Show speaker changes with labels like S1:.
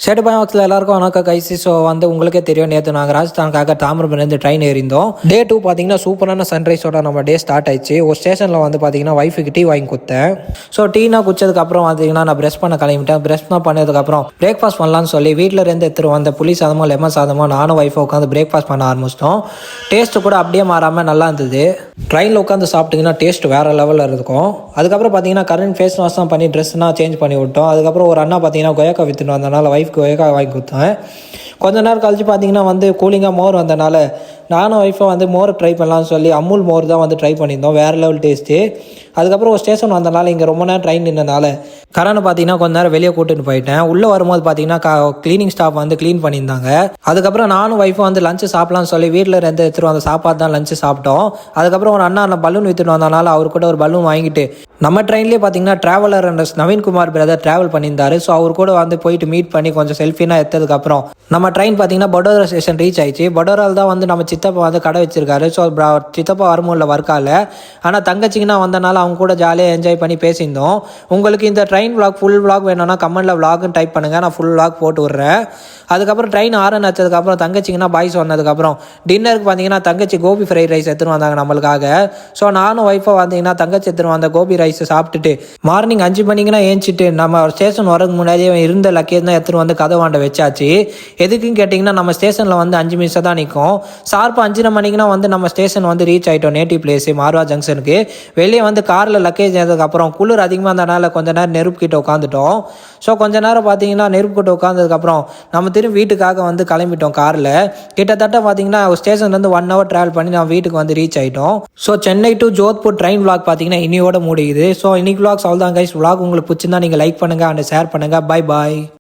S1: சேட்டு பாயத்தில் எல்லாருக்கும் வணக்கம் கைசி. ஸோ உங்களுக்கே தெரியும், நேற்று நாங்கள் ராஜஸ்தானுக்காக தாமிரபரணிலேருந்து ட்ரெயின் ஏறிந்தோம். டே 2 பார்த்தீங்கன்னா சூப்பரான சன்ரைஸோட நம்ம டே ஸ்டார்ட் ஆயிடுச்சு. ஒரு ஸ்டேஷனில் பார்த்தீங்கன்னா ஒய்ஃபுக்கு டீ வாங்கி கொடுத்தேன். ஸோ டீனா குடிச்சதுக்கப்புறம் பார்த்தீங்கன்னா நான் ப்ரெஷ் பண்ண கிளம்பிட்டேன். ப்ரெஷ் பண்ணதுக்கப்புறம் பிரேக்ஃபாஸ்ட் பண்ணலான்னு சொல்லி வீட்டில் இருந்து எடுத்துகிட்டு வந்த புளி சாதமோ லெமன் சாதமோ நானும் ஒய்ஃபை உட்காந்து பிரேக்ஃபாஸ்ட் பண்ண ஆரம்பிச்சிட்டோம். டேஸ்ட்டு கூட அப்படியே மாறாமல் நல்லா இருந்தது. ட்ரெயினில் உட்காந்து சாப்பிட்டிங்கன்னா டேஸ்ட் வேறு லெவலில் இருக்கும். அதுக்கப்புறம் பார்த்தீங்கன்னா கரண்ட் ஃபேஸ் வாஷ் தான் பண்ணி ட்ரெஸ்லாம் சேஞ்ச் பண்ணி விட்டோம். அதுக்கப்புறம் ஒரு அண்ணா பார்த்தீங்கன்னா கொயக்கா விற்றுட்டு வந்தனால ஒய்ஃப்க்கு கொயக்கா வாங்கி கொடுத்தேன். கொஞ்ச நேரம் கழிச்சு பார்த்தீங்கன்னா கூலிங்காக மோர் வந்தனால நானும் ஒய்ஃபை மோர் ட்ரை பண்ணலாம்னு சொல்லி அமுல் மோர் தான் ட்ரை பண்ணியிருந்தோம். வேறு லெவல் டேஸ்ட்டு. அதுக்கப்புறம் ஒரு ஸ்டேஷன் வந்தனால இங்கே ரொம்ப நேரம் ட்ரெயின் நின்றனால கரண்ட் பார்த்தீங்கன்னா கொஞ்ச நேரம் வெளியே கூட்டிட்டு போயிட்டேன். உள்ளே வரும்போது பார்த்தீங்கன்னா க்ளீனிங் ஸ்டாஃப் க்ளீன் பண்ணியிருந்தாங்க. அதுக்கப்புறம் நானும் ஒய்ஃபும் லஞ்சு சாப்பிடலாம்னு சொல்லி வீட்டில் இருந்து எடுத்துகிட்டு வந்த சாப்பாடு தான் லஞ்சு சாப்பிட்டோம். அதுக்கப்புறம் ஒரு அண்ணா பலூன் விற்றுட்டு வந்தனால அவர் கூட ஒரு பலூன் வாங்கிட்டு நம்ம ட்ரெயின்லேயே பார்த்தீங்கன்னா ட்ராவலர் நவீன்குமார் பிரதர் ட்ராவல் பண்ணியிருந்தாரு. ஸோ அவர் கூட போயிட்டு மீட் பண்ணி கொஞ்சம் செல்ஃபினா எடுத்ததுக்கப்புறம் நம்ம ட்ரெயின் பார்த்தீங்கன்னா படோரா ஸ்டேஷன் ரீச் ஆயிடுச்சு. படோரால் தான் நம்ம சித்தப்பா கடை வச்சிருக்காரு. ஸோ சித்தப்பா வரும்போது வரக்கால ஆனால் தங்கச்சிங்கன்னா வந்தனால அவங்க கூட ஜாலியாக என்ஜாய் பண்ணி பேசியிருந்தோம். உங்களுக்கு இந்த ட்ரெயின் விளாக் ஃபுல் விளாக் வேணும்னா கமெண்ட்டில் விளாக்னு டைப் பண்ணுங்கள், நான் ஃபுல் விளாக் போட்டு விட்றேன். அதுக்கப்புறம் ட்ரெயின் ஆரன் வச்சதுக்கப்புறம் தங்கச்சிங்கன்னா பாய்ஸ் வந்ததுக்கப்புறம் டின்னருக்கு பார்த்தீங்கன்னா தங்கச்சி கோபி ஃப்ரைட் ரைஸ் எடுத்துகிட்டு வந்தாங்க நம்மளுக்காக. ஸோ நானும் ஒய்ஃபை தங்கச்சி எடுத்துகிட்டு வந்த கோபி ரைஸ் சாப்பிட்டுட்டு மார்னிங் 5 மணிக்குன்னா ஏஞ்சிட்டு நம்ம ஸ்டேஷன் வரதுக்கு முன்னாடியே இருந்த லக்கேஜ் தான் எடுத்துகிட்டு கதவாண்ட வச்சாச்சு. எதுக்குன்னு கேட்டிங்கன்னா நம்ம ஸ்டேஷனில் 5 நிமிஷம் தான் நிற்கும். ஷார்ப்பாக 5:30 மணிக்குனா நம்ம ஸ்டேஷன் ரீச் ஆகிட்டோம். நேட்டிவ் பிளேஸ் மார்வா ஜங்ஷனுக்கு வெளியே காரில் லக்கேஜ் ஏற்றதுக்கப்புறம் குளிர் அதிகமாக இருந்தனால கொஞ்ச நேரம் நெருப்பு கிட்ட உட்காந்துட்டோம். ஸோ கொஞ்ச நேரம் பார்த்தீங்கன்னா நெருப்பு கிட்ட உட்காந்ததுக்கப்புறம் நம்ம திரும்பி வீட்டுக்காக கிளம்பிட்டோம் காரில். கிட்டத்தட்ட பார்த்தீங்கன்னா ஸ்டேஷன்லேருந்து 1 hour ட்ராவல் பண்ணி நம்ம வீட்டுக்கு ரீச் ஆகிட்டோம். So Chennai to Jodhpur train vlog பார்த்தீங்கன்னா இன்னையோட முடியுது. ஸோ இன்னைக்கு விளாக்ஸ் அவ்வளோதான் கைஸ். விளாக் உங்களுக்கு பிடிச்சிருந்தா நீங்கள் லைக் பண்ணுங்கள் அண்ட் ஷேர் பண்ணுங்கள். Bye bye.